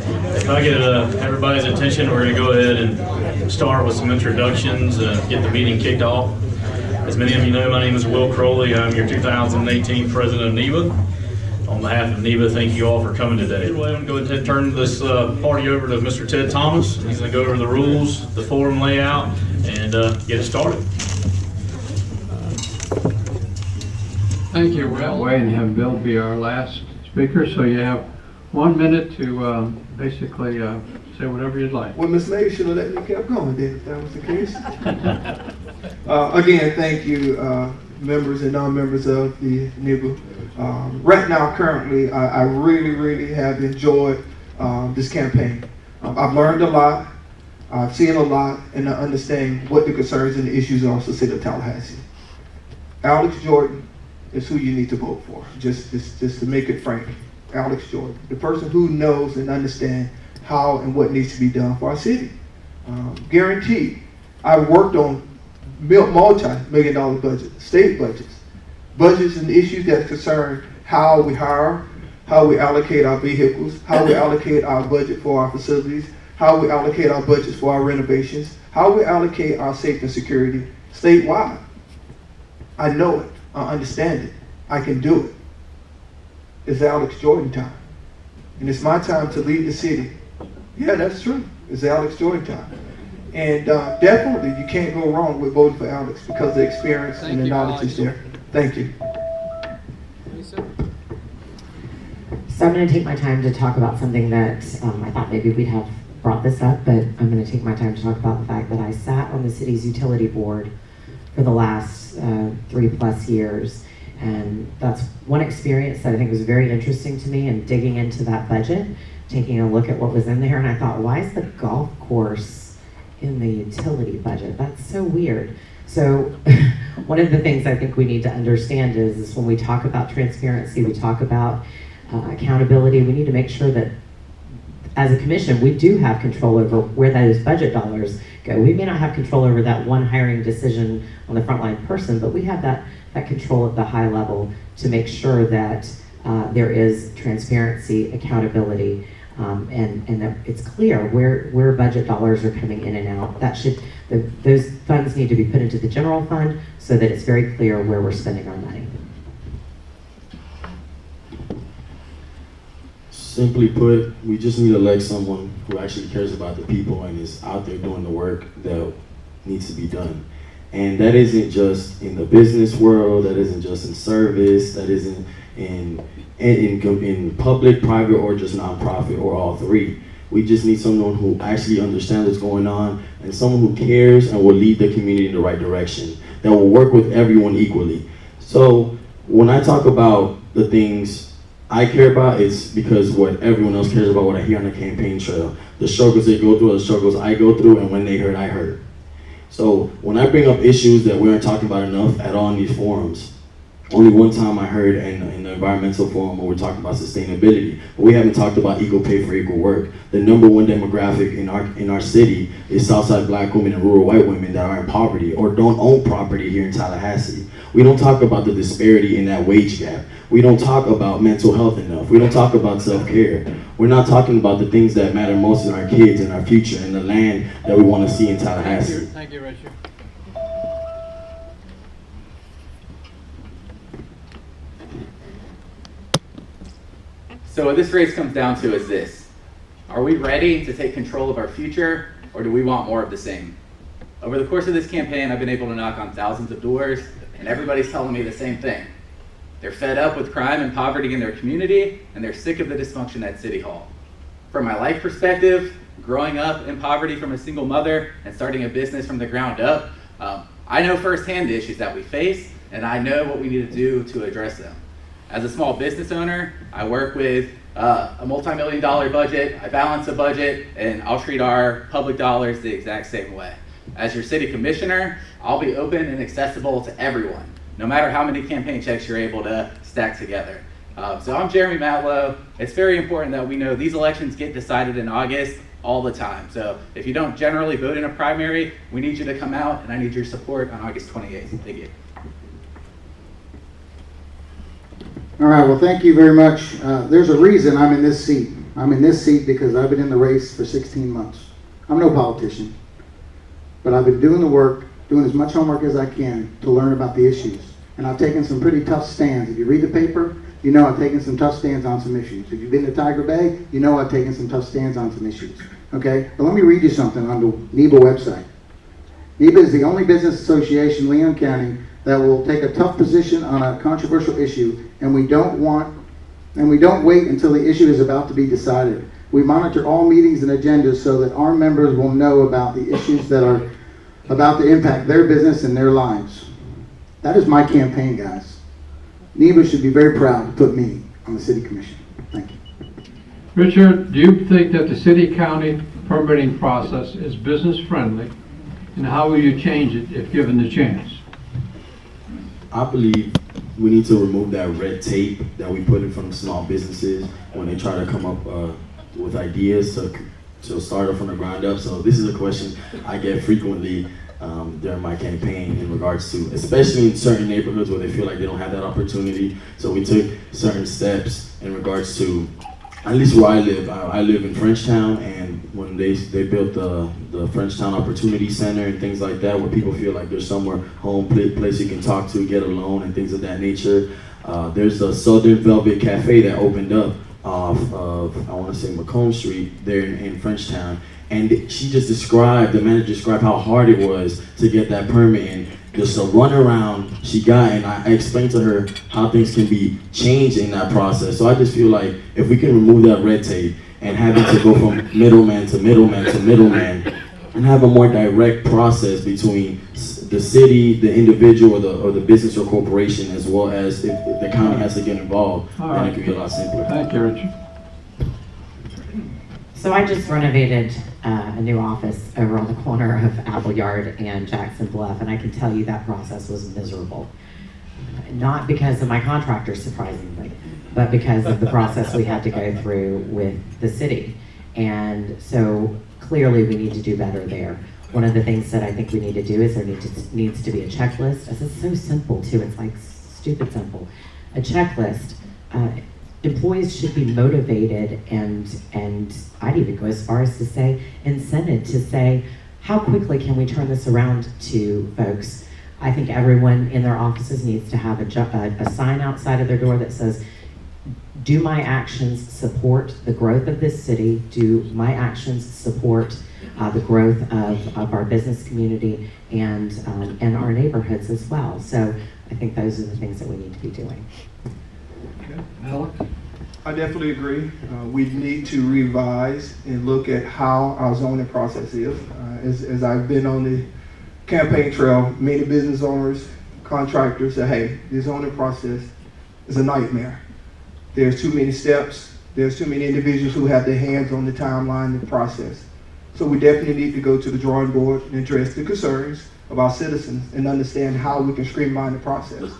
If I get everybody's attention, we're going to go ahead and start with some introductions and get the meeting kicked off. As many of you know, my name is Will Crowley. I'm your 2018 president of NEBA. On behalf of NEBA, thank you all for coming today. I'm going to go ahead and turn this party over to Mr. Ted Thomas. He's going to go over the rules, the forum layout, and get it started. Thank you, Will. And have Bill be our last speaker, so you have 1 minute to basically say whatever you'd like. Well, Ms. Lady should have let me keep going then, if that was the case. Again, thank you, members and non-members of the NEBA. Right now, currently, I really have enjoyed this campaign. I've learned a lot, I've seen a lot, and I understand what the concerns and the issues are of the city of Tallahassee. Alex Jordan is who you need to vote for, just to make it frank. Alex Jordan, the person who knows and understands how and what needs to be done for our city. Guaranteed, I worked on multi-million-dollar budgets, state budgets and issues that concern how we hire, how we allocate our vehicles, how we allocate our budget for our facilities, how we allocate our budgets for our renovations, how we allocate our safety and security statewide. I know it, I understand it, I can do it. It's Alex Jordan time. And it's my time to lead the city. Yeah, that's true. It's Alex Jordan time. And definitely you can't go wrong with voting for Alex because the experience and the knowledge is there. Thank you. So I'm going to take my time to talk about something that I thought maybe we'd have brought this up, but I'm going to take my time to talk about the fact that I sat on the city's utility board for the last 3+ years. And that's one experience that I think was very interesting to me, and digging into that budget, taking a look at what was in there, and I thought, why is the golf course in the utility budget? That's so weird. So one of the things I think we need to understand is when we talk about transparency, we talk about accountability, we need to make sure that as a commission, we do have control over where those budget dollars go. We may not have control over that one hiring decision on the frontline person, but we have that control at the high level to make sure that there is transparency, accountability, and that it's clear where budget dollars are coming in and out. Those funds need to be put into the general fund so that it's very clear where we're spending our money. Simply put, we just need to elect someone who actually cares about the people and is out there doing the work that needs to be done. And that isn't just in the business world, that isn't just in service, that isn't in public, private, or just nonprofit, or all three. We just need someone who actually understands what's going on, and someone who cares and will lead the community in the right direction, that will work with everyone equally. So when I talk about the things I care about, it's because what everyone else cares about, what I hear on the campaign trail. The struggles they go through are the struggles I go through, and when they hurt, I hurt. So when I bring up issues that we aren't talking about enough at all in these forums, only one time I heard in the environmental forum where we're talking about sustainability, but we haven't talked about equal pay for equal work. The #1 demographic in our city is Southside Black women and rural white women that are in poverty or don't own property here in Tallahassee. We don't talk about the disparity in that wage gap. We don't talk about mental health enough. We don't talk about self-care. We're not talking about the things that matter most in our kids and our future and the land that we want to see in Tallahassee. Thank you, Richard. So what this race comes down to is this. Are we ready to take control of our future, or do we want more of the same? Over the course of this campaign, I've been able to knock on thousands of doors, and everybody's telling me the same thing. They're fed up with crime and poverty in their community, and they're sick of the dysfunction at City Hall. From my life perspective, growing up in poverty from a single mother and starting a business from the ground up, I know firsthand the issues that we face, and I know what we need to do to address them. As a small business owner, I work with a multi-million-dollar budget, I balance a budget, and I'll treat our public dollars the exact same way. As your city commissioner, I'll be open and accessible to everyone, no matter how many campaign checks you're able to stack together. So I'm Jeremy Matlow. It's very important that we know these elections get decided in August all the time. So if you don't generally vote in a primary, we need you to come out, and I need your support on August 28th. Thank you. All right, well, thank you very much. There's a reason I'm in this seat. I'm in this seat because I've been in the race for 16 months. I'm no politician, but I've been doing the work, doing as much homework as I can to learn about the issues. And I've taken some pretty tough stands. If you read the paper, you know I've taken some tough stands on some issues. If you've been to Tiger Bay, you know I've taken some tough stands on some issues. Okay? But let me read you something on the NEBA website. NEBA is the only business association in Leon County that will take a tough position on a controversial issue, and we don't wait until the issue is about to be decided. We monitor all meetings and agendas so that our members will know about the issues that are about to impact their business and their lives. That is my campaign, guys. NEBA should be very proud to put me on the city commission. Thank you. Richard, do you think that the city-county permitting process is business-friendly, and how will you change it if given the chance? I believe we need to remove that red tape that we put in front of small businesses when they try to come up with ideas to start it from the ground up. So this is a question I get frequently during my campaign in regards to, especially in certain neighborhoods where they feel like they don't have that opportunity. So we took certain steps in regards to, at least where I live in Frenchtown, and when they built the Frenchtown Opportunity Center and things like that, where people feel like there's somewhere home, place you can talk to, get a loan and things of that nature. There's a Southern Velvet Cafe that opened up off of, I want to say Macomb Street there in Frenchtown. And the manager described how hard it was to get that permit, and just a runaround she got, and I explained to her how things can be changed in that process. So I just feel like if we can remove that red tape and having to go from middleman to middleman to middleman, and have a more direct process between the city, the individual, or the business or corporation, as well as if the county has to get involved, then it could be a lot simpler. Thank you, Richard. So I just renovated a new office over on the corner of Appleyard and Jackson Bluff, and I can tell you that process was miserable. Not because of my contractor, surprisingly, but because of the process we had to go through with the city. And so clearly we need to do better there. One of the things that I think we need to do is there needs to be a checklist. This is so simple too, it's like stupid simple. A checklist. Employees should be motivated and I'd even go as far as to say incented to say, how quickly can we turn this around to folks? I think everyone in their offices needs to have a sign outside of their door that says, do my actions support the growth of this city? Do my actions support the growth of our business community and our neighborhoods as well? So I think those are the things that we need to be doing. Okay. Alex? I definitely agree. We need to revise and look at how our zoning process is. As I've been on the campaign trail, many business owners, contractors say, hey, the zoning process is a nightmare. There's too many steps. There's too many individuals who have their hands on the timeline and the process. So we definitely need to go to the drawing board and address the concerns of our citizens and understand how we can streamline the process.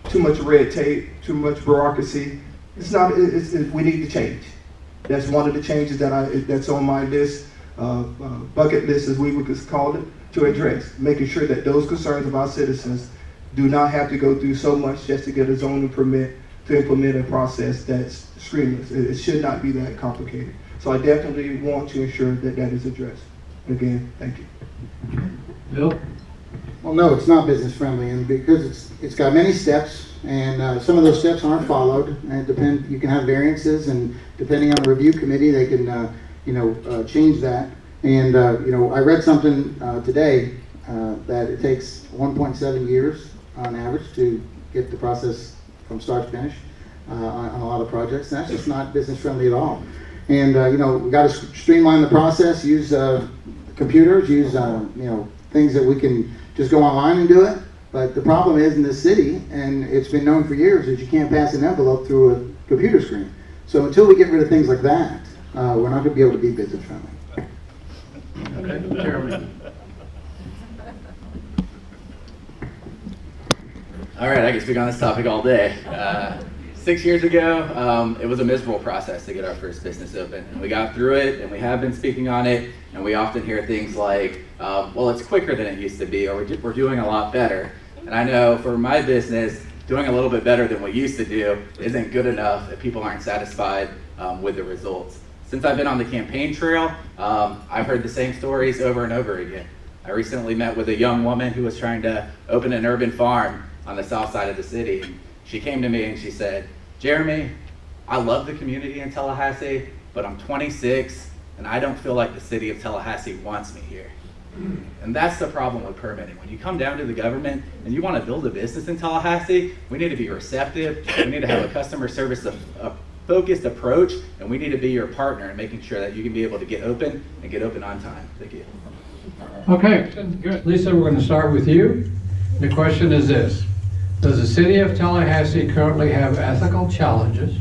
Too much red tape, too much bureaucracy. We need to change. That's one of the changes that's on my list, bucket list as we would call it, to address, making sure that those concerns of our citizens do not have to go through so much just to get a zoning permit to implement a process that's streamless. It should not be that complicated. So I definitely want to ensure that that is addressed. Again, thank you. Bill? Well, no, it's not business friendly, and because it's got many steps, and some of those steps aren't followed. And you can have variances, and depending on the review committee, they can change that. And I read something today that it takes 1.7 years on average to get the process from start to finish on a lot of projects. And that's just not business friendly at all. And we got to streamline the process, use computers, use things that we can just go online and do it. But the problem is in this city, and it's been known for years, that you can't pass an envelope through a computer screen. So until we get rid of things like that, we're not going to be able to be business friendly. Okay, Chairman. All right, I can speak on this topic all day. 6 years ago, it was a miserable process to get our first business open. And we got through it, and we have been speaking on it, and we often hear things like, well, it's quicker than it used to be, or we're doing a lot better. And I know for my business, doing a little bit better than we used to do isn't good enough if people aren't satisfied with the results. Since I've been on the campaign trail, I've heard the same stories over and over again. I recently met with a young woman who was trying to open an urban farm on the south side of the city. She came to me and she said, "Jeremy, I love the community in Tallahassee, but I'm 26 and I don't feel like the city of Tallahassee wants me here." And that's the problem with permitting. When you come down to the government and you want to build a business in Tallahassee, we need to be receptive. We need to have a customer service focused approach, and we need to be your partner in making sure that you can be able to get open and get open on time. Thank you. Okay, good. Lisa, we're going to start with you. The question is this: does the city of Tallahassee currently have ethical challenges?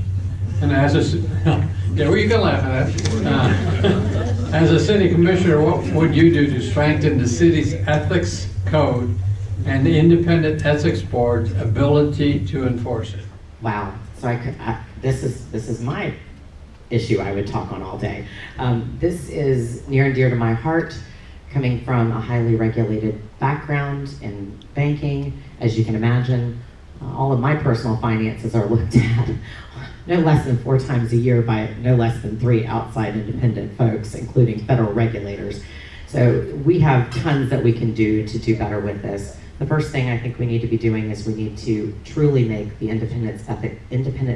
And as a, yeah, well, you can laugh at that. As a city commissioner, what would you do to strengthen the city's ethics code and the independent ethics board's ability to enforce it? Wow. So this is my issue I would talk on all day. This is near and dear to my heart, coming from a highly regulated background in banking. As you can imagine, all of my personal finances are looked at no less than 4 times a year by no less than 3 outside independent folks, including federal regulators. So we have tons that we can do to do better with this. The first thing I think we need to be doing is we need to truly make the independent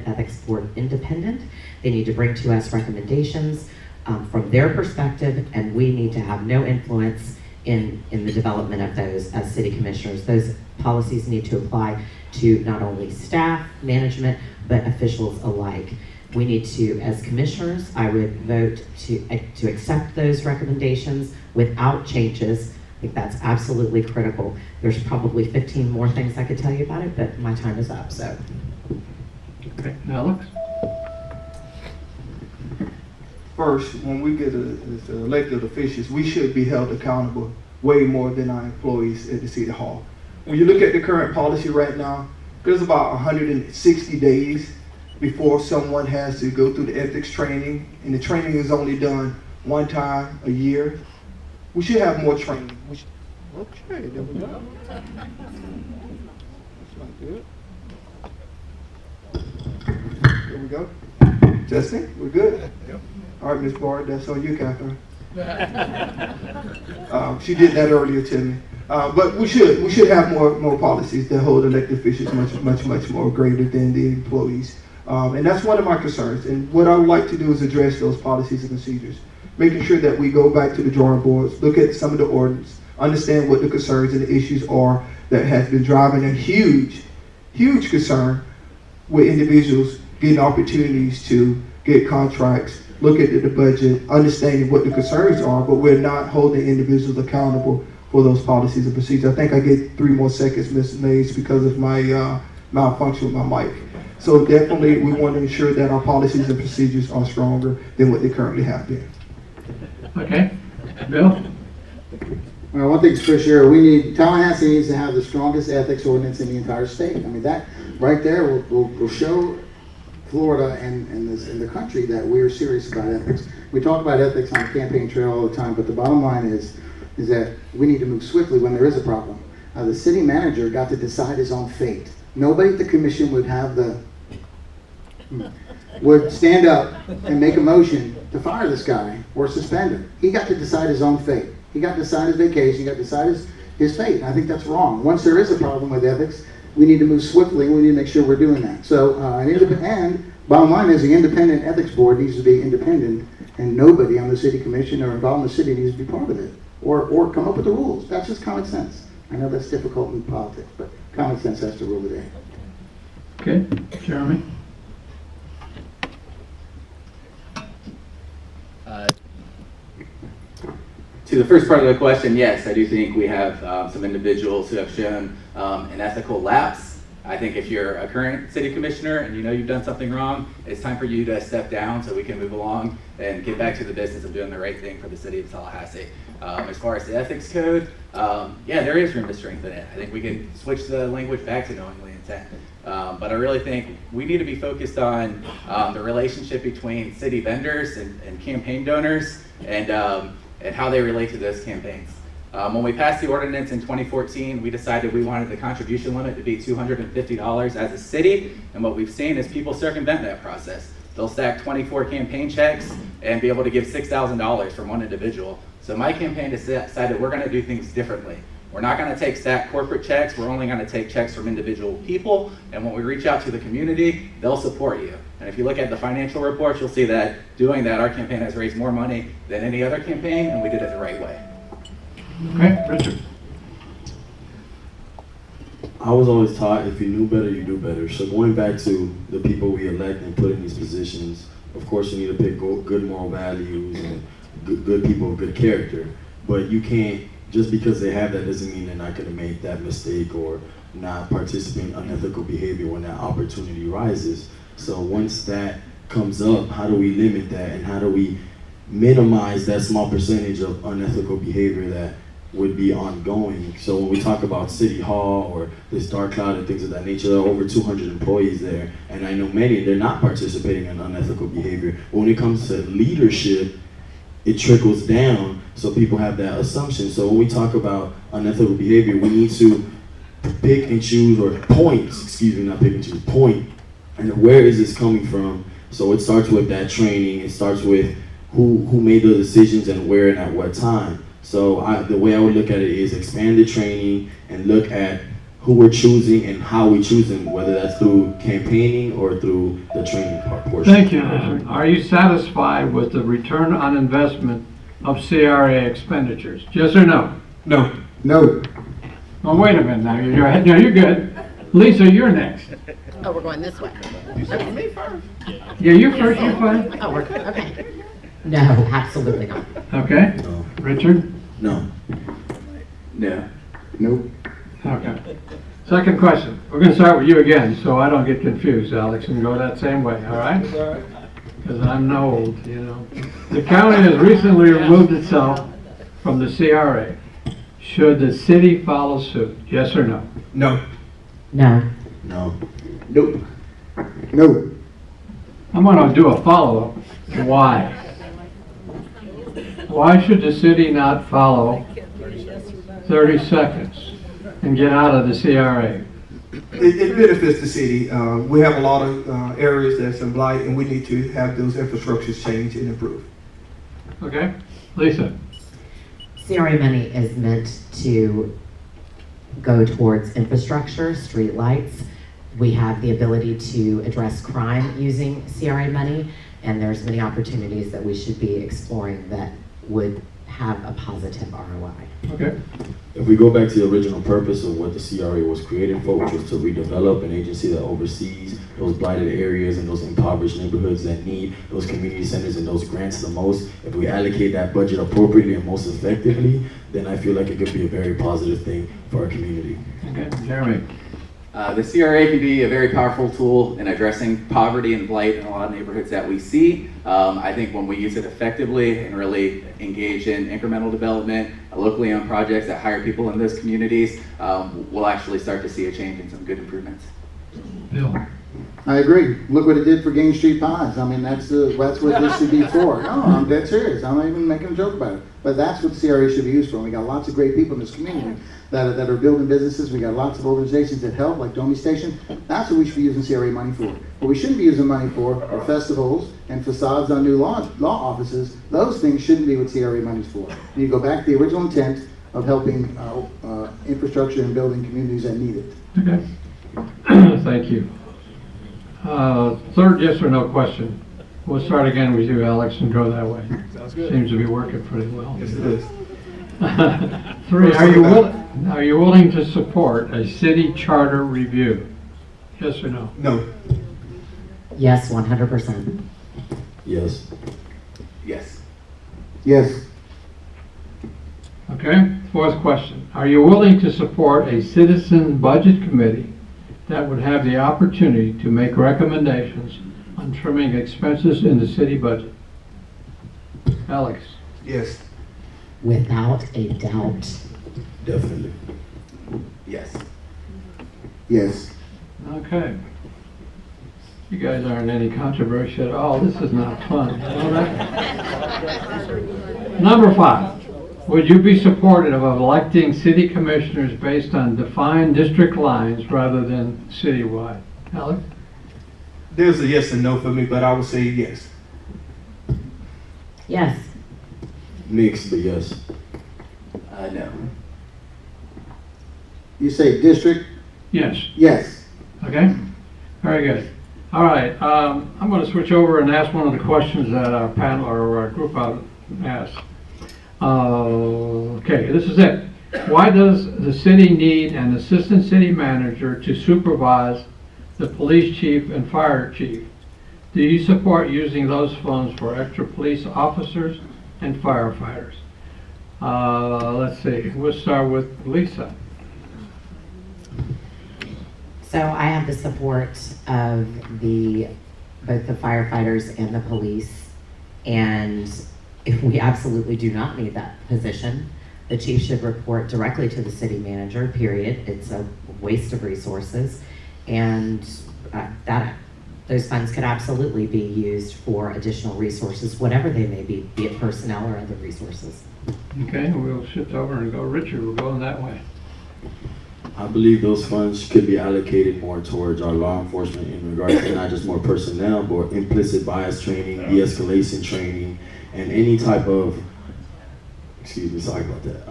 ethics board independent. They need to bring to us recommendations from their perspective, and we need to have no influence in the development of those as city commissioners. Those policies need to apply to not only staff, management, but officials alike. We need to, as commissioners, I would vote to accept those recommendations without changes. I think that's absolutely critical. There's probably 15 more things I could tell you about it, but my time is up, so. Okay, Alex? First, when we get as elected officials, we should be held accountable way more than our employees at the City Hall. When you look at the current policy right now, there's about 160 days before someone has to go through the ethics training, and the training is only done 1 time a year. We should have more training. Okay, there we go. That's not good. There we go. Justin, we're good? Yep. All right, Ms. Bard, that's on you, Catherine. She did that earlier to me. But we should have more policies that hold elected officials much more greater than the employees. And that's one of my concerns. And what I would like to do is address those policies and procedures, making sure that we go back to the drawing boards, look at some of the ordinance, understand what the concerns and the issues are that has been driving a huge concern with individuals getting opportunities to get contracts, look at the budget, understanding what the concerns are, but we're not holding individuals accountable for those policies and procedures. I think I get 3 more seconds, Ms. Mays, because of my malfunction with my mic. So definitely we want to ensure that our policies and procedures are stronger than what they currently have been. Okay, Bill? Well, one thing's for sure, Tallahassee needs to have the strongest ethics ordinance in the entire state. I mean, that right there will show Florida and the country that we're serious about ethics. We talk about ethics on the campaign trail all the time, but the bottom line is that we need to move swiftly when there is a problem. The city manager got to decide his own fate. Nobody at the commission would stand up and make a motion to fire this guy or suspend him. He got to decide his own fate. He got to decide his vacation. He got to decide his fate. And I think that's wrong. Once there is a problem with ethics, we need to move swiftly. We need to make sure we're doing that. So, and bottom line is the independent ethics board needs to be independent, and nobody on the city commission or involved in the city needs to be part of it or come up with the rules. That's just common sense. I know that's difficult in politics, but common sense has to rule the day. Okay, Jeremy? To the first part of the question, yes, I do think we have some individuals who have shown an ethical lapse. I think if you're a current city commissioner and you know you've done something wrong, it's time for you to step down so we can move along and get back to the business of doing the right thing for the city of Tallahassee. As far as the ethics code, yeah, there is room to strengthen it. I think we can switch the language back to knowingly intent. But I really think we need to be focused on the relationship between city vendors and campaign donors and how they relate to those campaigns. When we passed the ordinance in 2014, we decided we wanted the contribution limit to be $250 as a city, and what we've seen is people circumvent that process. they'll stack 24 campaign checks and be able to give $6,000 from one individual. So my campaign decided we're going to do things differently. We're not going to take stacked corporate checks. We're only going to take checks from individual people. And when we reach out to the community, they'll support you. And if you look at the financial reports, you'll see that doing that, our campaign has raised more money than any other campaign, and we did it the right way. Okay, Richard. I was always taught if you knew better, you do better. So going back to the people we elect and put in these positions, of course you need to pick good moral values and good people of good character. But you can't, just because they have that doesn't mean they're not going to make that mistake or not participate in unethical behavior when that opportunity rises. So once that comes up, how do we limit that and how do we minimize that small percentage of unethical behavior that would be ongoing? So when we talk about City Hall or this dark cloud and things of that nature, there are over 200 employees there, and I know many, they're not participating in unethical behavior. But when it comes to leadership, it trickles down, so people have that assumption. So when we talk about unethical behavior, we need to pick and choose, or not pick and choose, point, and where is this coming from? So it starts with that training, it starts with who made the decisions and where and at what time. So the way I would look at it is expand the training and look at who we're choosing and how we choose them, whether that's through campaigning or through the training portion. Thank you, Richard. Are you satisfied with the return on investment of CRA expenditures? Yes or no? No. No. Oh, wait a minute now. You're good. Lisa, you're next. Oh, we're going this way. Yeah, you first. You're fine. Oh, we're good. Okay. No, absolutely not. Okay. No. Richard? No. No. Nope. Okay. Second question. We're going to start with you again, so I don't get confused, Alex, and go that same way, all right? Because I'm old, you know. The county has recently removed itself from the CRA. Should the city follow suit? Yes or no? No. No. No. Nope. No. I'm going to do a follow-up. Why? Why should the city not follow 30 seconds and get out of the CRA? It benefits the city. We have a lot of areas that's in blight, and we need to have those infrastructures changed and improved. Okay. Lisa? CRA money is meant to go towards infrastructure, street lights. We have the ability to address crime using CRA money, and there's many opportunities that we should be exploring that would have a positive ROI. Okay. If we go back to the original purpose of what the CRA was created for, which was to redevelop an agency that oversees those blighted areas and those impoverished neighborhoods that need those community centers and those grants the most, if we allocate that budget appropriately and most effectively, then I feel like it could be a very positive thing for our community. Okay. Jeremy? The CRA can be a very powerful tool in addressing poverty and blight in a lot of neighborhoods that we see. I think when we use it effectively and really engage in incremental development, locally owned projects that hire people in those communities, we'll actually start to see a change and some good improvements. Bill? I agree. Look what it did for Gain Street Pies. I mean, that's what this should be for. No, I'm dead serious. I'm not even making a joke about it. But that's what CRA should be used for. We got lots of great people in this community that are building businesses. We got lots of organizations that help, like Domi Station. That's what we should be using CRA money for. What we shouldn't be using money for are festivals and facades on new law offices. Those things shouldn't be what CRA money's for. And you go back to the original intent of helping infrastructure and building communities that need it. Okay. Thank you. Third yes or no question. We'll start again with you, Alex, and go that way. Sounds good. Seems to be working pretty well. Yes, it is. 3, are you willing to support a city charter review? Yes or no? No. Yes, 100%. Yes. Yes. Yes. Okay. Fourth question. Are you willing to support a citizen budget committee that would have the opportunity to make recommendations on trimming expenses in the city budget? Alex? Yes. Without a doubt. Definitely. Yes. Yes. Okay. You guys aren't any controversy at all. This is not fun. You know that? Number 5. Would you be supportive of electing city commissioners based on defined district lines rather than citywide? Alex? there's a yes and no for me, but I would say yes. Yes. Mixed, but yes. No. You say district? Yes. Yes. Okay, very good. All right, I'm going to switch over and ask one of the questions that our panel or our group asked. Okay, this is it. Why does the city need an assistant city manager to supervise the police chief and fire chief? Do you support using those funds for extra police officers and firefighters? Let's see, we'll start with Lisa. So I have the support of both the firefighters and the police, and if we absolutely do not need that position, the chief should report directly to the city manager, period. It's a waste of resources, and those funds could absolutely be used for additional resources, whatever they may be it personnel or other resources. Okay, we'll shift over and go, Richard, we're going that way. I believe those funds could be allocated more towards our law enforcement in regards to not just more personnel, but implicit bias training, de-escalation training, and any type of, excuse me, sorry about that,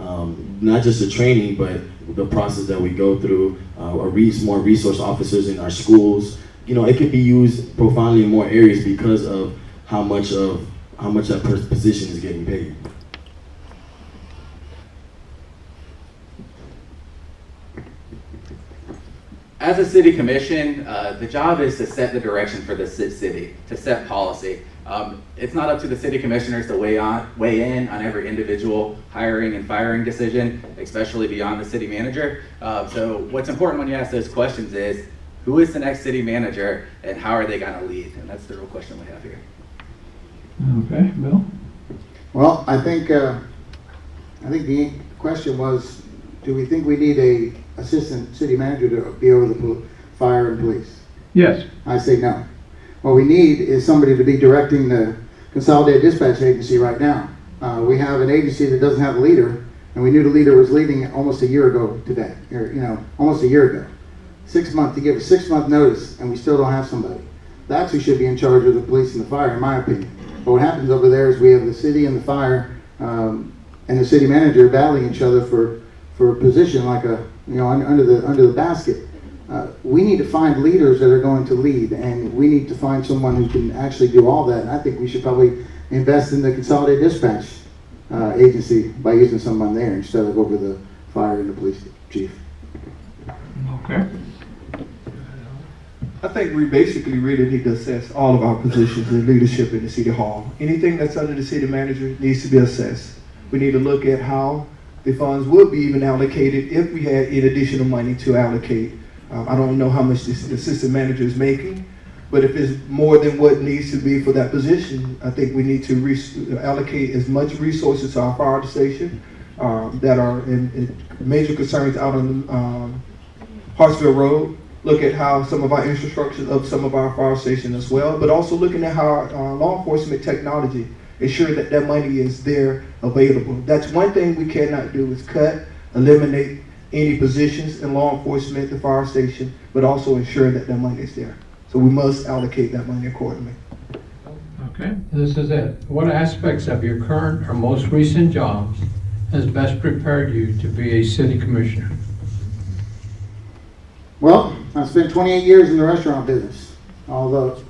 not just the training, but the process that we go through, more resource officers in our schools. You know, it could be used profoundly in more areas because of how much that position is getting paid. As a city commission, the job is to set the direction for the city, to set policy. It's not up to the city commissioners to weigh in on every individual hiring and firing decision, especially beyond the city manager. So what's important when you ask those questions is, who is the next city manager and how are they going to lead? And that's the real question we have here. Okay, Bill? Well, I think the question was, do we think we need a assistant city manager to be over the fire and police? Yes. I say no. What we need is somebody to be directing the Consolidated Dispatch Agency right now. We have an agency that doesn't have a leader, and we knew the leader was leaving almost a year ago today, or almost a year ago. 6 months, to give a 6 month notice, and we still don't have somebody. That's who should be in charge of the police and the fire, in my opinion. But what happens over there is we have the city and the fire and the city manager battling each other for a position like under the basket. We need to find leaders that are going to lead, and we need to find someone who can actually do all that. And I think we should probably invest in the Consolidated Dispatch Agency by using someone there instead of over the fire and the police chief. Okay. I think we basically really need to assess all of our positions in leadership in the city hall. Anything that's under the city manager needs to be assessed. We need to look at how the funds would be even allocated if we had any additional money to allocate. I don't know how much the assistant manager is making, but if it's more than what needs to be for that position, I think we need to allocate as much resources to our fire station that are in major concerns out on Hartsville Road. Look at how some of our infrastructure of some of our fire stations as well, but also looking at how law enforcement technology ensure that that money is there available. That's one thing we cannot do is eliminate any positions in law enforcement, the fire station, but also ensure that that money is there. So we must allocate that money accordingly. Okay, this is it. What aspects of your current or most recent jobs has best prepared you to be a city commissioner? Well, I spent 28 years in the restaurant business. Although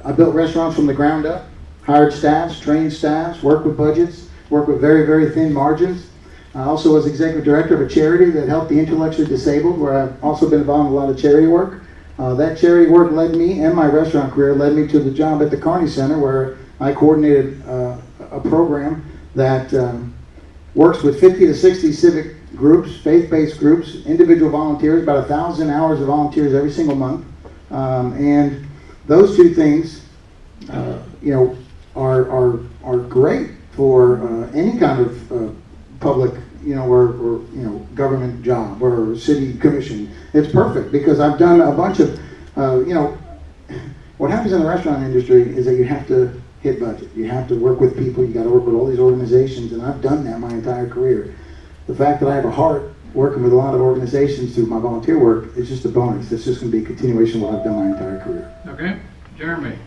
I built restaurants from the ground up, hired staffs, trained staffs, worked with budgets, worked with very, very thin margins. I also was executive director of a charity that helped the intellectually disabled, where I've also been involved in a lot of charity work. That charity work led me, and my restaurant career led me to the job at the Carney Center, where I coordinated a program that works with 50 to 60 civic groups, faith-based groups, individual volunteers, about 1,000 hours of volunteers every single month. And those two things, are great for any kind of public, or government job or city commission. It's perfect because I've done a bunch of, what happens in the restaurant industry is that you have to hit budget. You have to work with people. You got to work with all these organizations, and I've done that my entire career. The fact that I have a heart working with a lot of organizations through my volunteer work is just a bonus. It's just going to be a continuation of what I've done my entire career. Okay, Jeremy.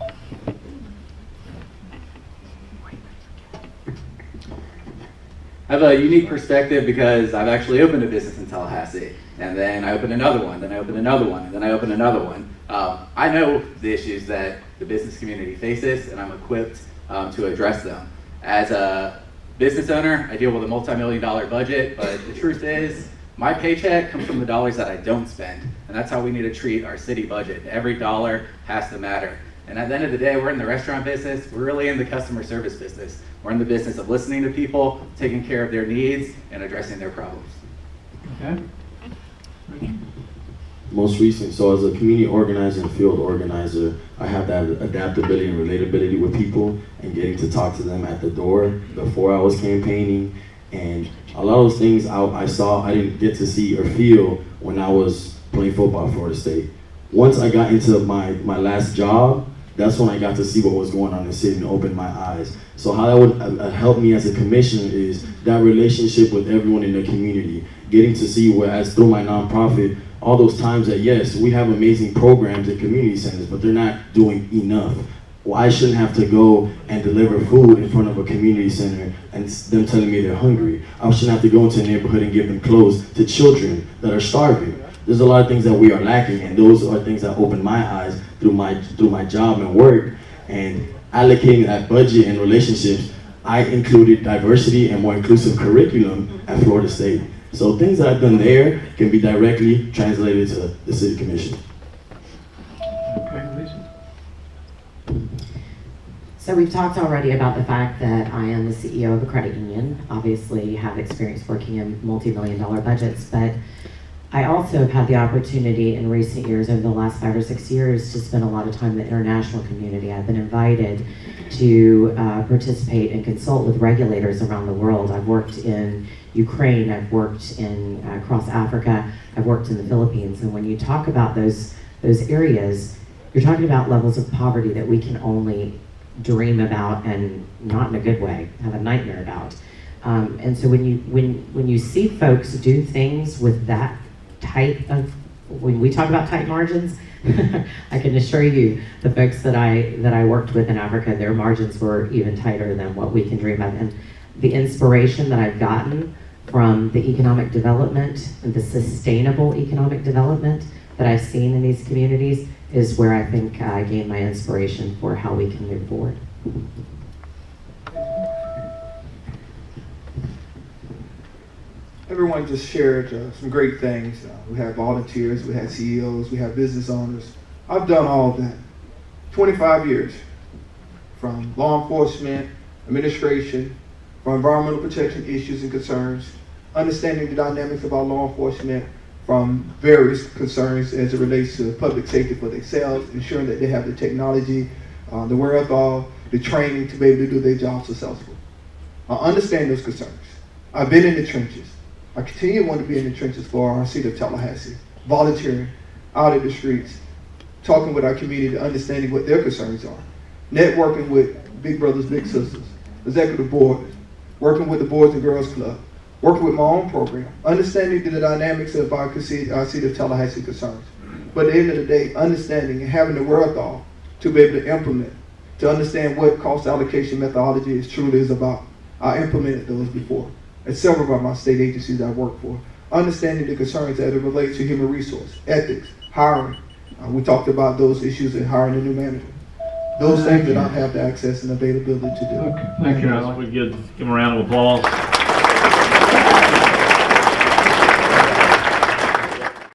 I have a unique perspective because I've actually opened a business in Tallahassee, and then I opened another one, then I opened another one, and then I opened another one. I know the issues that the business community faces, and I'm equipped to address them. As a business owner, I deal with a multi-million-dollar budget, but the truth is, my paycheck comes from the dollars that I don't spend, and that's how we need to treat our city budget. Every dollar has to matter. And at the end of the day, we're in the restaurant business, we're really in the customer service business. We're in the business of listening to people, taking care of their needs, and addressing their problems. Okay. Most recent, so as a community organizer and field organizer, I have that adaptability and relatability with people and getting to talk to them at the door before I was campaigning. And a lot of those things I saw, I didn't get to see or feel when I was playing football at Florida State. Once I got into my last job, that's when I got to see what was going on in the city and opened my eyes. So how that would help me as a commissioner is that relationship with everyone in the community, getting to see whereas through my nonprofit, all those times that yes, we have amazing programs at community centers, but they're not doing enough. Well, I shouldn't have to go and deliver food in front of a community center and them telling me they're hungry. I shouldn't have to go into a neighborhood and give them clothes to children that are starving. There's a lot of things that we are lacking, and those are things that open my eyes through my job and work. And allocating that budget and relationships, I included diversity and more inclusive curriculum at Florida State. So things that I've done there can be directly translated to the City Commission. Okay, Lisa. So we've talked already about the fact that I am the CEO of a credit union, obviously have experience working in multi-million-dollar budgets, but I also have had the opportunity in recent years, over the last 5 or 6 years, to spend a lot of time in the international community. I've been invited to participate and consult with regulators around the world. I've worked in Ukraine, I've worked in across Africa, I've worked in the Philippines, and when you talk about those areas, you're talking about levels of poverty that we can only dream about, and not in a good way, have a nightmare about. And so when you see folks do things with that type of, when we talk about tight margins, I can assure you the folks that I worked with in Africa, their margins were even tighter than what we can dream of. And the inspiration that I've gotten from the economic development and the sustainable economic development that I've seen in these communities is where I think I gain my inspiration for how we can move forward. Everyone just shared some great things. We had volunteers, we had CEOs, we had business owners. I've done all of that. 25 years, from law enforcement, administration, for environmental protection issues and concerns, understanding the dynamics of our law enforcement from various concerns as it relates to public safety for themselves, ensuring that they have the technology, the wherewithal, the training to be able to do their job successfully. I understand those concerns. I've been in the trenches. I continue to want to be in the trenches for our city of Tallahassee, volunteering out in the streets, talking with our community, understanding what their concerns are, networking with big brothers, big sisters, executive board, working with the Boys and Girls Club, working with my own program, understanding the dynamics of our city of Tallahassee concerns. But at the end of the day, understanding and having the wherewithal to be able to implement, to understand what cost allocation methodology truly is about. I implemented those before at several of my state agencies I work for, understanding the concerns that it relates to human resource, ethics, hiring. We talked about those issues in hiring a new manager. Those things that I have the access and availability to do. Okay, thank you. We give him a round of applause.